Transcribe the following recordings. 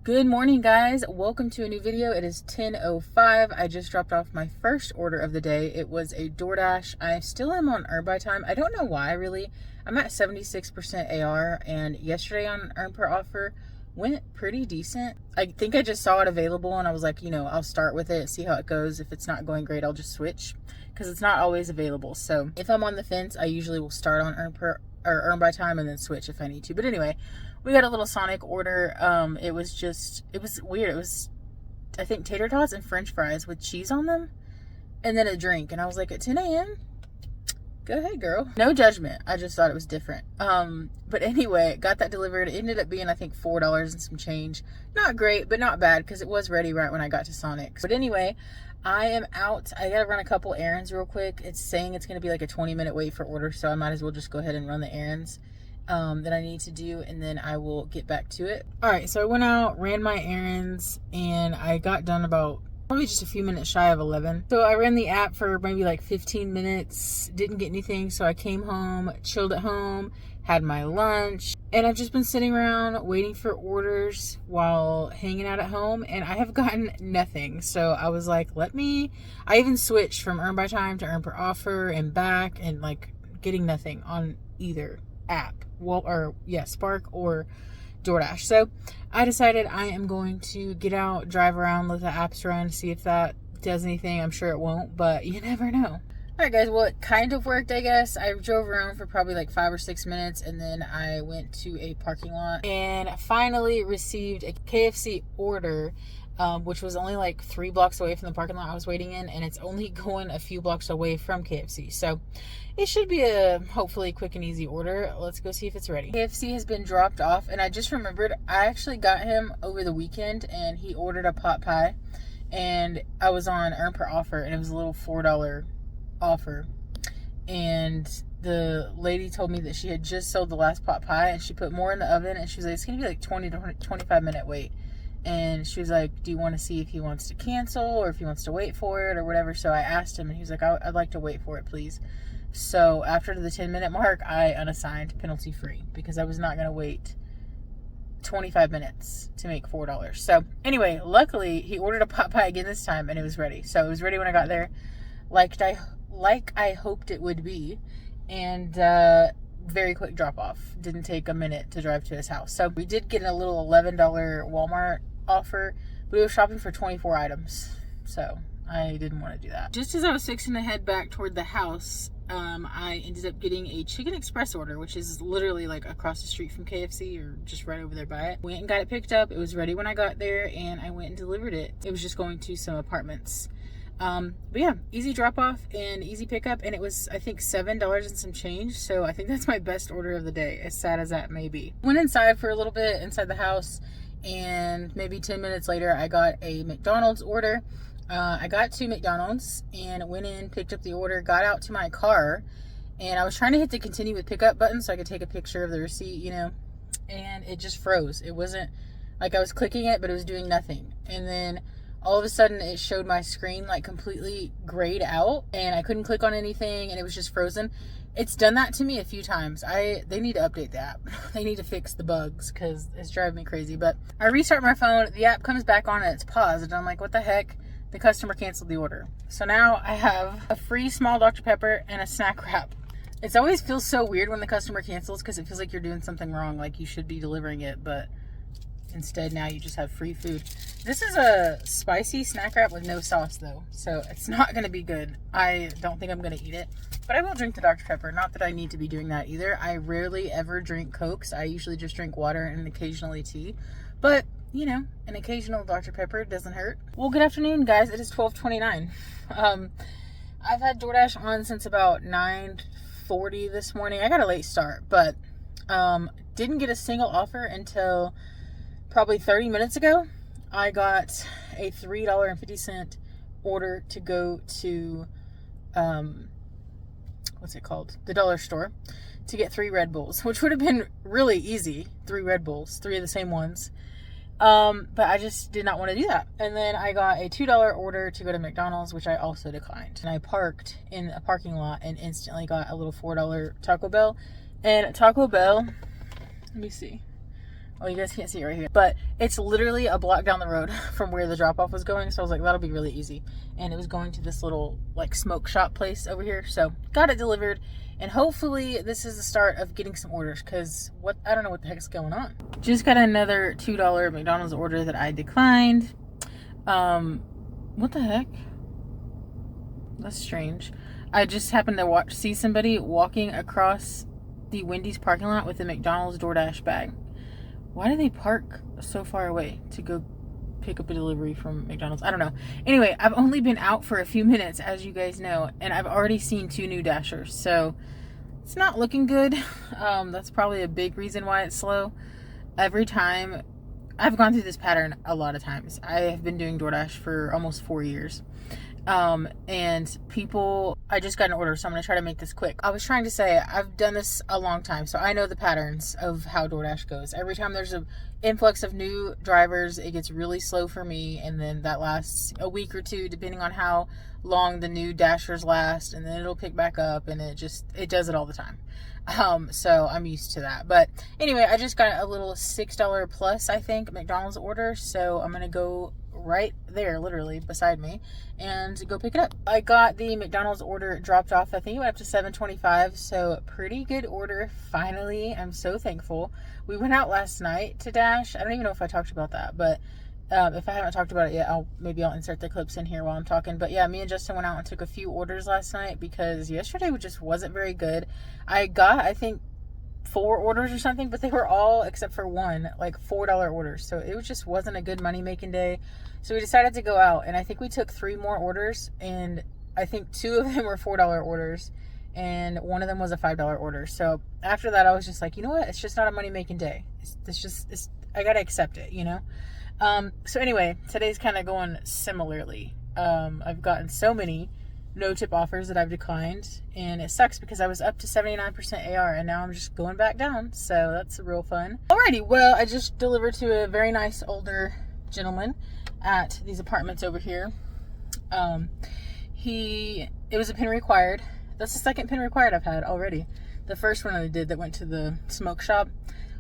Good morning, guys. Welcome to a new video. It is 10:05. I just dropped off my first order of the day. It was a Doordash. I still am on Earn by Time. I don't know why, really. I'm at 76% AR, and yesterday on Earn per Offer went pretty decent. I think I just saw it available, and I was like, I'll start with it, see how it goes. If it's not going great, I'll just switch, because it's not always available. So if I'm on the fence, I usually will start on Earn by Time and then switch if I need to. But anyway, we got a little Sonic order. It was weird. It was, I think, tater tots and french fries with cheese on them, and then a drink. And I was like, at 10 a.m.? Go ahead, girl. No judgment. I just thought it was different. But anyway, got that delivered. It ended up being, I think, $4 and some change. Not great, but not bad, because it was ready right when I got to Sonic. But anyway, I am out. I gotta run a couple errands real quick. It's saying it's gonna be like a 20-minute wait for order, so I might as well just go ahead and run the errands that I need to do, and then I will get back to it. All right, so I went out, ran my errands, and I got done about probably just a few minutes shy of 11. So I ran the app for maybe like 15 minutes, didn't get anything, so I came home, chilled at home, had my lunch, and I've just been sitting around waiting for orders while hanging out at home, and I have gotten nothing. So I was like, I even switched from Earn by Time to Earn per Offer and back, and like getting nothing on either app. Spark or Doordash. So I decided I am going to get out, drive around, let the apps run, see if that does anything. I'm sure it won't, but you never know. All right, guys, well, it kind of worked, I guess. I drove around for probably like 5 or 6 minutes, and then I went to a parking lot and finally received a KFC order, which was only like 3 blocks away from the parking lot I was waiting in, and it's only going a few blocks away from KFC. So it should be a hopefully quick and easy order. Let's go see if it's ready. KFC has been dropped off, and I just remembered I actually got him over the weekend, and he ordered a pot pie, and I was on Earn per Offer, and it was a little $4 offer, and the lady told me that she had just sold the last pot pie, and she put more in the oven, and she was like, it's gonna be like 20 to 25 minute wait. And she was like, do you want to see if he wants to cancel or if he wants to wait for it or whatever? So I asked him, and he was like, I'd like to wait for it, please. So after the 10-minute mark, I unassigned penalty free, because I was not going to wait 25 minutes to make $4. So anyway, luckily he ordered a pot pie again this time, and it was ready. So it was ready when I got there, like I hoped it would be. And very quick drop off. Didn't take a minute to drive to his house. So we did get a little $11 Walmart offer, but we were shopping for 24 items. So I didn't want to do that. Just as I was fixing to head back toward the house, I ended up getting a Chicken Express order, which is literally like across the street from KFC, or just right over there by it. Went and got it picked up. It was ready when I got there, and I went and delivered it. It was just going to some apartments. But yeah, easy drop off and easy pickup, and it was, I think, $7 and some change. So I think that's my best order of the day, as sad as that may be. Went inside for a little bit inside the house, and maybe 10 minutes later I got a McDonald's order. I got to McDonald's and went in, picked up the order, got out to my car, and I was trying to hit the continue with pickup button so I could take a picture of the receipt, and it just froze. It wasn't like I was clicking it, but it was doing nothing. And then all of a sudden it showed my screen like completely grayed out, and I couldn't click on anything, and it was just frozen. It's done that to me a few times. They need to update the app. They need to fix the bugs, because it's driving me crazy. But I restart my phone, the app comes back on and it's paused, and I'm like, what the heck? The customer canceled the order. So now I have a free small Dr. Pepper and a snack wrap. It always feels so weird when the customer cancels, because it feels like you're doing something wrong, like you should be delivering it, but instead now you just have free food. This is a spicy snack wrap with no sauce though, so it's not going to be good. I don't think I'm going to eat it, but I will drink the Dr. Pepper. Not that I need to be doing that either. I rarely ever drink Cokes. I usually just drink water and occasionally tea, but an occasional Dr. Pepper doesn't hurt. Well, good afternoon, guys. It is 12:29. I've had Doordash on since about 9:40 this morning. I got a late start, but didn't get a single offer until probably 30 minutes ago. I got a $3.50 order to go to what's it called? The dollar store, to get 3 Red Bulls, which would have been really easy. 3 Red Bulls, 3 of the same ones. But I just did not want to do that. And then I got a $2 order to go to McDonald's, which I also declined. And I parked in a parking lot and instantly got a little $4 Taco Bell. And Taco Bell, let me see. Oh, you guys can't see it right here, but it's literally a block down the road from where the drop-off was going. So I was like, that'll be really easy. And it was going to this little like smoke shop place over here. So got it delivered, and hopefully this is the start of getting some orders, because I don't know what the heck's going on. Just got another $2 McDonald's order that I declined. What the heck? That's strange. I just happened to see somebody walking across the Wendy's parking lot with a McDonald's Doordash bag. Why do they park so far away to go pick up a delivery from McDonald's? I don't know. Anyway, I've only been out for a few minutes, as you guys know, and I've already seen 2 new Dashers, so it's not looking good. That's probably a big reason why it's slow. Every time, I've gone through this pattern a lot of times. I have been doing DoorDash for almost 4 years. And people, I just got an order, so I'm going to try to make this quick. I was trying to say, I've done this a long time, so I know the patterns of how DoorDash goes. Every time there's an influx of new drivers, it gets really slow for me, and then that lasts a week or two, depending on how long the new Dashers last, and then it'll pick back up, and it does it all the time. So I'm used to that. But anyway, I just got a little $6 plus, I think, McDonald's order, so I'm going to go right there, literally beside me, and go pick it up. I got the McDonald's order dropped off. I think it went up to $7.25, so pretty good order. Finally, I'm so thankful. We went out last night to Dash. I don't even know if I talked about that, but if I haven't talked about it yet, maybe I'll insert the clips in here while I'm talking. But yeah, me and Justin went out and took a few orders last night because yesterday just wasn't very good. I got, I think, 4 orders or something, but they were all, except for one, like $4 orders. So it just wasn't a good money making day. So we decided to go out, and I think we took 3 more orders, and I think 2 of them were $4 orders, and one of them was a $5 order. So after that, I was just like, you know what? It's just not a money making day. I gotta accept it, you know? So anyway, today's kind of going similarly. I've gotten so many no-tip offers that I've declined, and it sucks because I was up to 79% AR, and now I'm just going back down, so that's real fun. Alrighty, well, I just delivered to a very nice older gentleman at these apartments over here. It was a pin required. That's the second pin required I've had already. The first one I did that went to the smoke shop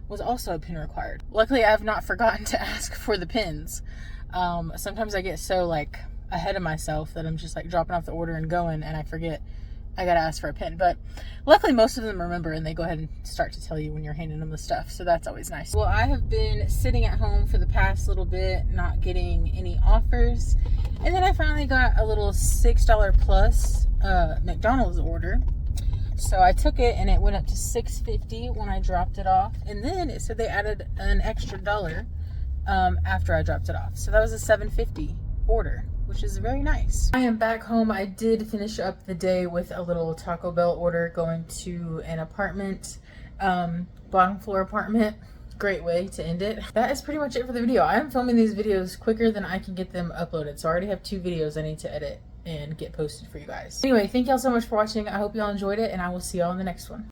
was also a pin required. Luckily, I've not forgotten to ask for the pins. Sometimes I get so like ahead of myself that I'm just like dropping off the order and going, and I forget I gotta ask for a pin. But luckily most of them remember, and they go ahead and start to tell you when you're handing them the stuff, so that's always nice. Well, I have been sitting at home for the past little bit, not getting any offers, and then I finally got a little $6 plus McDonald's order. So I took it, and it went up to $6.50 when I dropped it off, and then it said they added an extra $1 after I dropped it off. So that was a $7.50 order, which is very nice. I am back home. I did finish up the day with a little Taco Bell order going to an apartment, bottom floor apartment. Great way to end it. That is pretty much it for the video. I am filming these videos quicker than I can get them uploaded, so I already have 2 videos I need to edit and get posted for you guys. Anyway, thank y'all so much for watching. I hope y'all enjoyed it, and I will see y'all in the next one.